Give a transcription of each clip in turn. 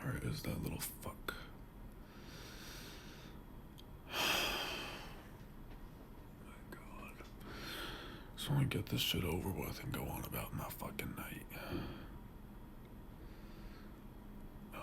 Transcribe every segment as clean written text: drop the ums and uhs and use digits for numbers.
Where is that little fuck? My god. Just want to get this shit over with and go on about my fucking night. Oh.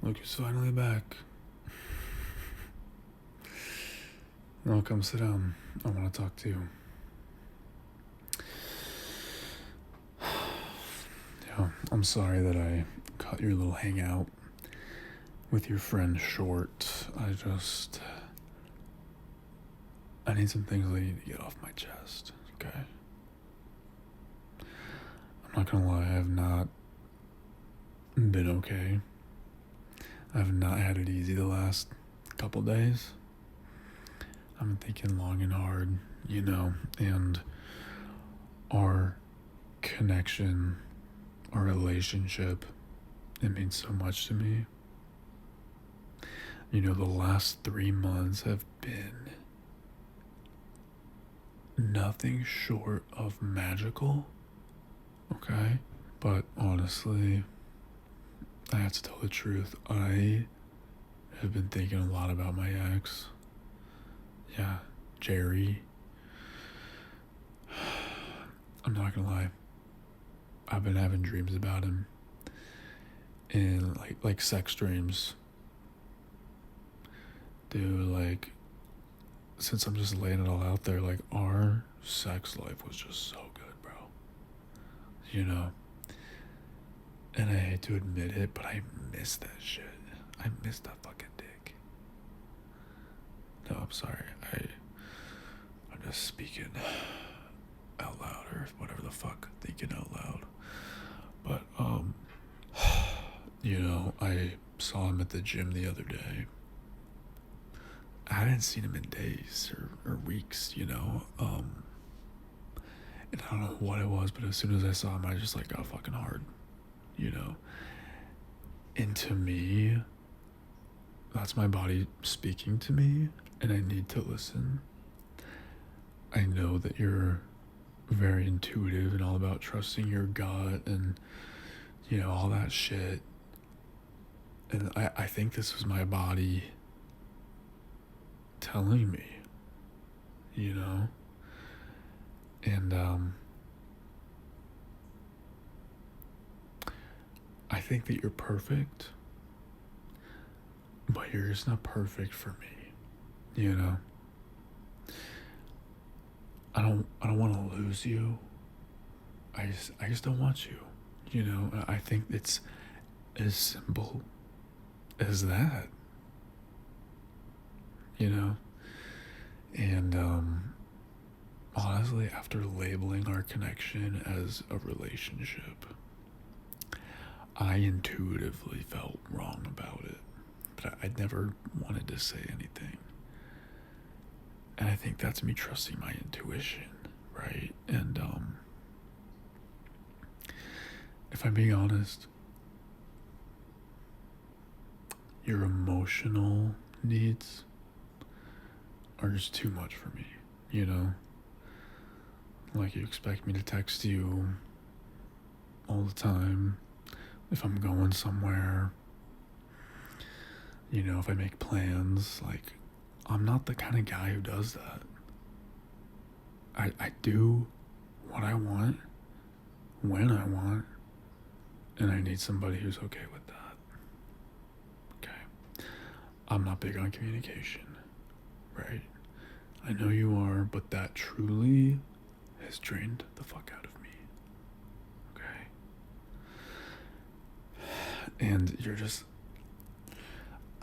Look who's finally back. No, come sit down. I want to talk to you. Yeah, I'm sorry that I cut your little hangout with your friend short. I need some things I need to get off my chest, okay? I'm not gonna lie, I have not been okay. I have not had it easy the last couple days. I've been thinking long and hard, and our connection, our relationship, it means so much to me. The last 3 months have been nothing short of magical, okay? But honestly, I have to tell the truth. I have been thinking a lot about my ex. Yeah, Jerry. I'm not gonna lie. I've been having dreams about him. And like sex dreams. Dude, since I'm just laying it all out there, our sex life was just so good, bro. And I hate to admit it, but I miss that shit. I miss that fucking dick. No, I'm sorry. I'm just speaking out loud or whatever the fuck, thinking out loud. But, I saw him at the gym the other day. I hadn't seen him in days or weeks, and I don't know what it was, but as soon as I saw him, I just got fucking hard, And to me, that's my body speaking to me, and I need to listen. I know that you're very intuitive and all about trusting your gut and, all that shit. And I think this was my body telling me, and I think that you're perfect, but you're just not perfect for me, I don't want to lose you. I just don't want you, I think it's as simple as that, and honestly, after labeling our connection as a relationship, I intuitively felt wrong about it, but I never wanted to say anything. And I think that's me trusting my intuition, right? And if I'm being honest, your emotional needs are just too much for me, you expect me to text you all the time if I'm going somewhere, if I make plans. I'm not the kind of guy who does that. I do what I want, when I want, and I need somebody who's okay with that. Okay. I'm not big on communication, right? I know you are, but that truly has drained the fuck out of me. Okay? And you're just,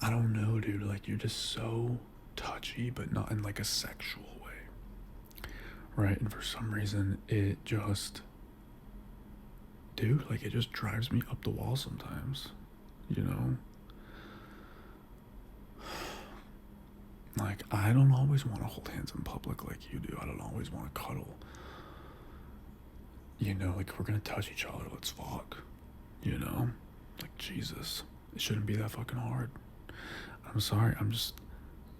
I don't know, dude, you're just so touchy, but not in a sexual way, right? And for some reason, it just, dude, it just drives me up the wall sometimes, I don't always want to hold hands in public like you do. I don't always want to cuddle. If we're gonna touch each other, let's fuck. Jesus, it shouldn't be that fucking hard. I'm sorry,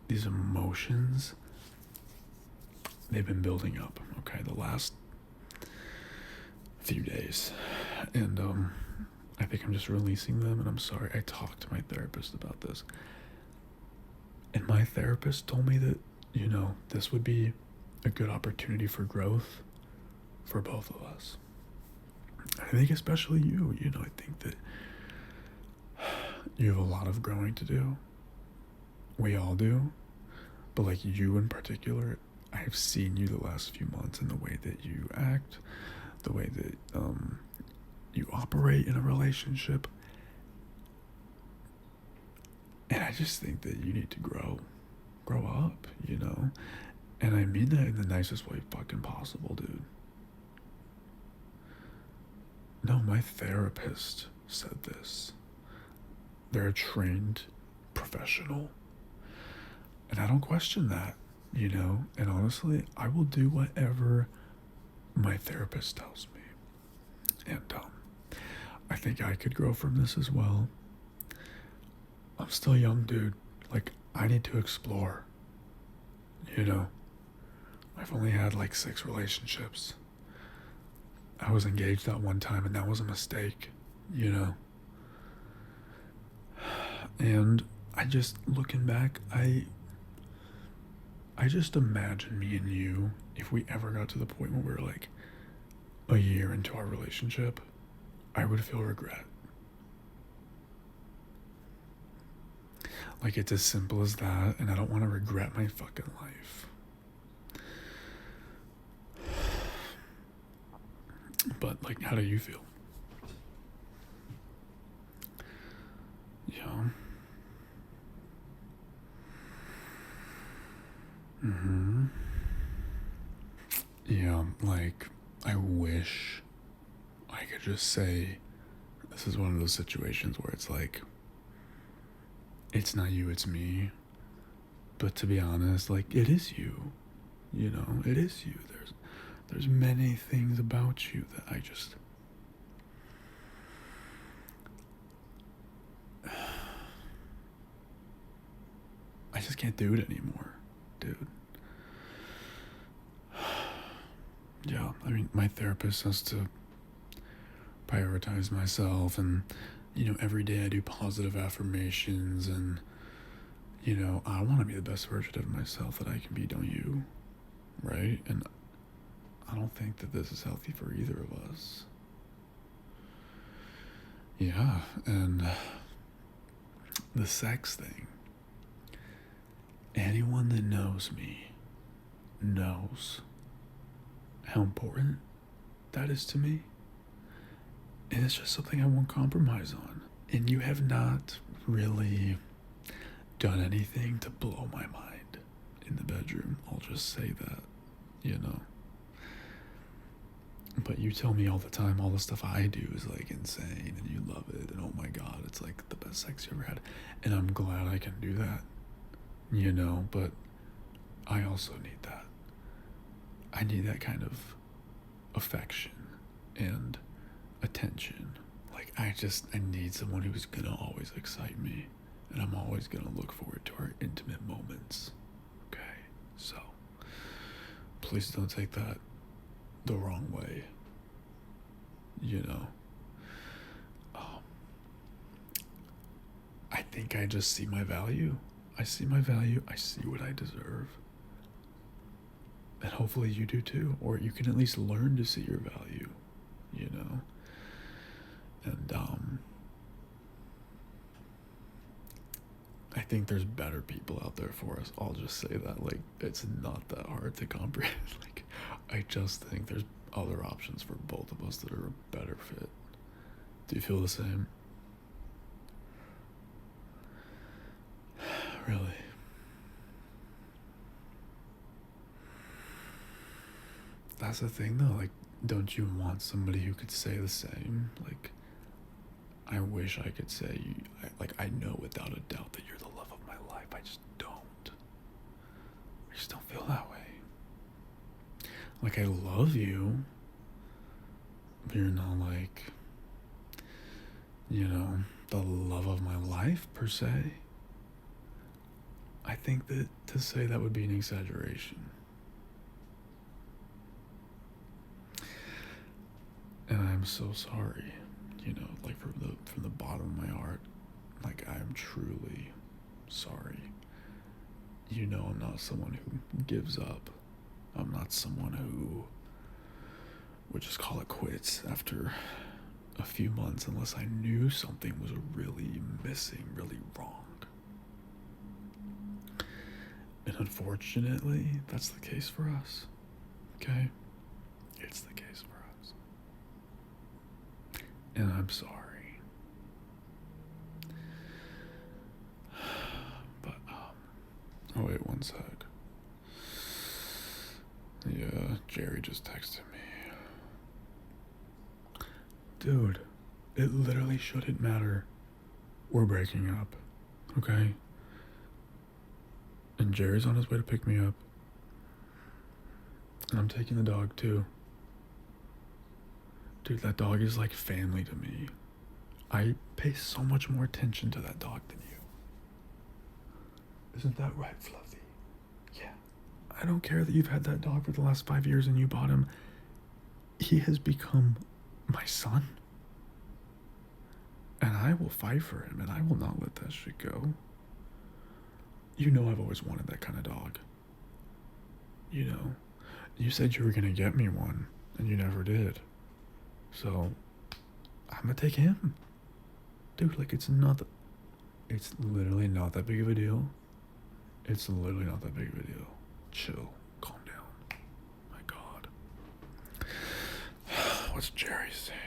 these emotions, they've been building up, okay, the last few days. And I think I'm just releasing them, and I'm sorry. I talked to my therapist about this. And my therapist told me that, this would be a good opportunity for growth for both of us. I think especially you, I think that you have a lot of growing to do. We all do. But like you in particular, I've seen you the last few months in the way that you act, the way that you operate in a relationship. And I just think that you need to grow up, And I mean that in the nicest way fucking possible, dude. No, my therapist said this. They're a trained professional. And I don't question that, And honestly, I will do whatever my therapist tells me. And I think I could grow from this as well. I'm still young, dude. Like, I need to explore. I've only had like 6 relationships. I was engaged that one time, and that was a mistake, And I just, looking back, I just imagine me and you, if we ever got to the point where we were like a year into our relationship, I would feel regret. Like, it's as simple as that, and I don't want to regret my fucking life. But, like, how do you feel? Yeah. Yeah, like, I wish I could just say this is one of those situations where it's like, it's not you, it's me. But to be honest, like, it is you. It is you. There's many things about you that I just... I just can't do it anymore, dude. Yeah, I mean, my therapist says to prioritize myself, and, every day I do positive affirmations, and, I want to be the best version of myself that I can be, don't you? Right? And I don't think that this is healthy for either of us. Yeah, and the sex thing. Anyone that knows me knows how important that is to me. And it's just something I won't compromise on. And you have not really done anything to blow my mind in the bedroom. I'll just say that, But you tell me all the time all the stuff I do is like insane, and you love it, and oh my god, it's like the best sex you ever had. And I'm glad I can do that, but I also need that. I need that kind of affection and attention. Like, I need someone who's gonna always excite me, and I'm always gonna look forward to our intimate moments. Okay, so please don't take that the wrong way. I think I just see my value. I see my value. I see what I deserve. And hopefully you do too. Or you can at least learn to see your value, And I think there's better people out there for us. I'll just say that. Like, it's not that hard to comprehend. Like, I just think there's other options for both of us that are a better fit. Do you feel the same? Really? That's the thing though, like, don't you want somebody who could say the same? Like, I wish I could say, I know without a doubt that you're the love of my life. I just don't. I just don't feel that way. Like, I love you, but you're not like, the love of my life per se. I think that to say that would be an exaggeration. And I'm so sorry, for the bottom of my heart, like, I am truly sorry. You know, I'm not someone who gives up. I'm not someone who would just call it quits after a few months unless I knew something was really missing, really wrong. And unfortunately, that's the case for us. Okay? It's the case for us. And I'm sorry. But, oh wait, one sec. Yeah, Jerry just texted me. Dude, it literally shouldn't matter. We're breaking up, okay? And Jerry's on his way to pick me up. And I'm taking the dog too. Dude, that dog is like family to me. I pay so much more attention to that dog than you. Isn't that right, Fluffy? Yeah. I don't care that you've had that dog for the last 5 years and you bought him. He has become my son. And I will fight for him, and I will not let that shit go. You know I've always wanted that kind of dog. You know, you said you were gonna get me one, and you never did. So, I'm gonna take him. Dude, like, it's literally not that big of a deal. It's literally not that big of a deal. Chill, calm down. My God. What's Jerry saying?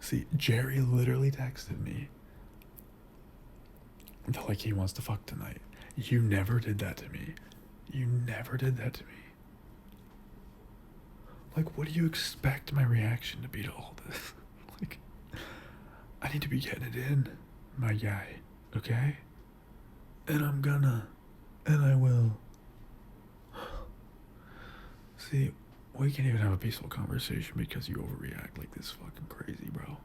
See, Jerry literally texted me that, like, he wants to fuck tonight. You never did that to me. You never did that to me. Like, what do you expect my reaction to be to all this? Like, I need to be getting it in, my guy, okay? And I'm gonna, and I will. See, we can't even have a peaceful conversation because you overreact like this fucking crazy, bro.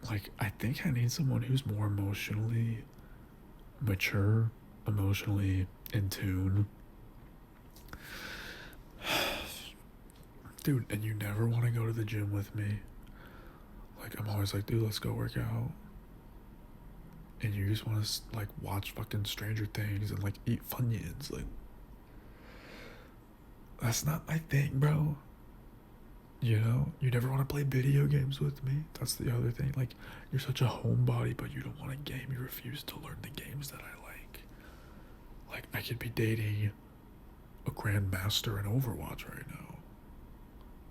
Like, I think I need someone who's more emotionally mature, emotionally in tune. Dude, and you never want to go to the gym with me. Like, I'm always like, dude, let's go work out. And you just want to, like, watch fucking Stranger Things and, like, eat Funyuns. Like, that's not my thing, bro. You know, you never want to play video games with me. That's the other thing. Like, you're such a homebody, but you don't want to game. You refuse to learn the games that I like. Like, I could be dating a grandmaster in Overwatch right now.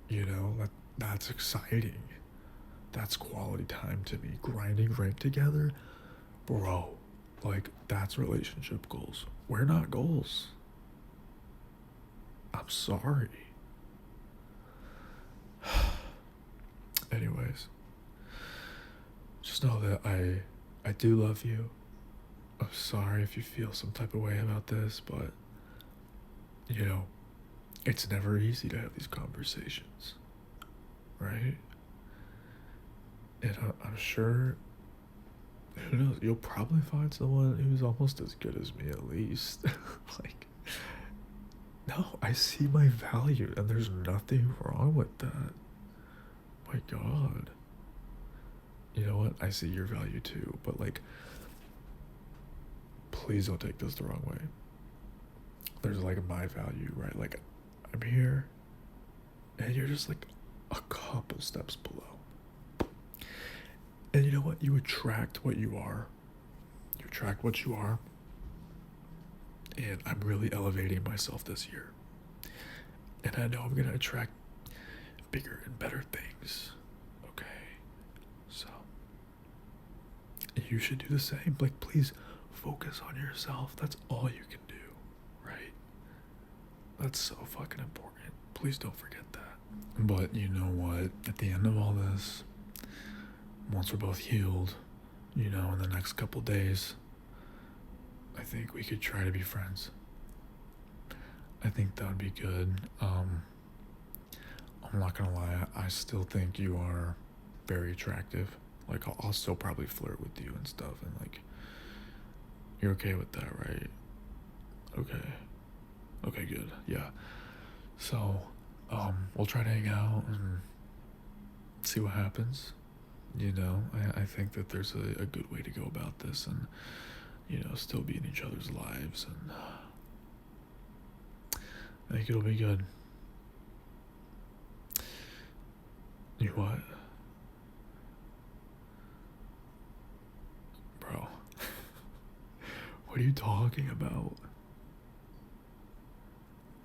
You know, that's exciting. That's quality time to me. Grinding rank together, bro. Like, that's relationship goals. We're not goals. I'm sorry. Anyways, just know that I do love you. I'm sorry if you feel some type of way about this, but, you know, it's never easy to have these conversations, right? And I'm sure, who knows, you'll probably find someone who's almost as good as me at least. Like, no, I see my value and there's nothing wrong with that. My God. You know what? I see your value too, but, like, please don't take this the wrong way. There's, like, my value, right? Like, I'm here and you're just, like, a couple steps below. And you know what? You attract what you are. You attract what you are. And I'm really elevating myself this year. And I know I'm going to attract bigger and better things. Okay? So, you should do the same. Like, please focus on yourself. That's all you can do, right? That's so fucking important. Please don't forget that. But you know what? At the end of all this, once we're both healed, you know, in the next couple days, I think we could try to be friends. I think that would be good. I'm not gonna lie, I still think you are very attractive. Like, I'll still probably flirt with you and stuff, and, like, you're okay with that, right? Okay, good, yeah. So, we'll try to hang out, and see what happens. You know, I think that there's a good way to go about this, and you know, still be in each other's lives, and I think it'll be good. You what? Bro. What are you talking about?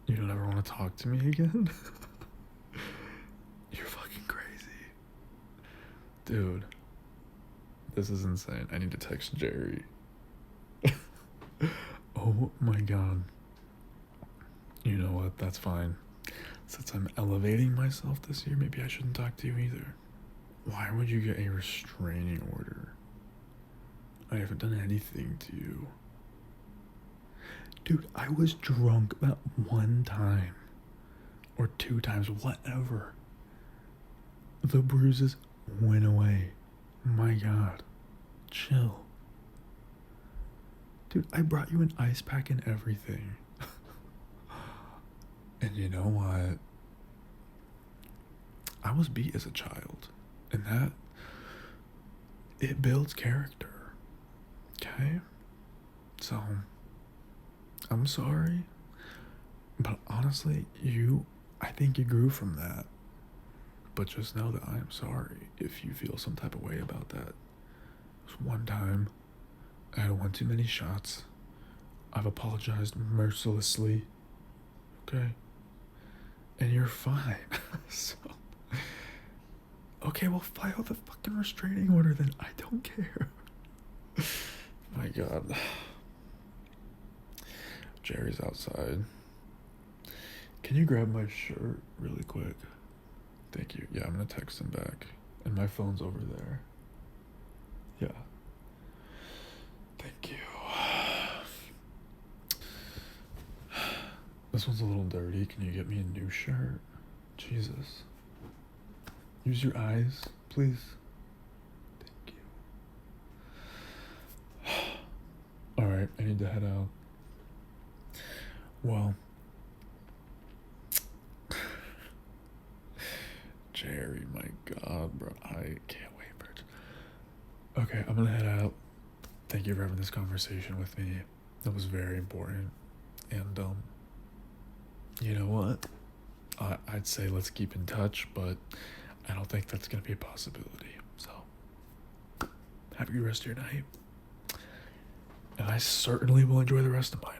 You don't ever want to talk to me again? You're fucking crazy. Dude. This is insane. I need to text Jerry. Oh my god. You know what? That's fine. Since I'm elevating myself this year, maybe I shouldn't talk to you either. Why would you get a restraining order? I haven't done anything to you. Dude, I was drunk that one time. Or 2 times, whatever. The bruises went away. My god. Chill. Dude, I brought you an ice pack and everything. And you know what? I was beat as a child. And that, it builds character. Okay? So, I'm sorry. But honestly, I think you grew from that. But just know that I am sorry if you feel some type of way about that. It was one time. I had one too many shots. I've apologized mercilessly. Okay? And you're fine. So, okay, well, file the fucking restraining order then. I don't care. My god. Jerry's outside. Can you grab my shirt really quick? Thank you. Yeah, I'm gonna text him back. And my phone's over there. Yeah. Thank you. This one's a little dirty. Can you get me a new shirt? Jesus. Use your eyes, please. Thank you. Alright, I need to head out. Well, Jerry, my god, bro. I can't wait for it. Okay, I'm gonna head out. Thank you for having this conversation with me. That was very important. And, you know what? I'd say let's keep in touch, but I don't think that's gonna be a possibility. So, have a good rest of your night. And I certainly will enjoy the rest of mine.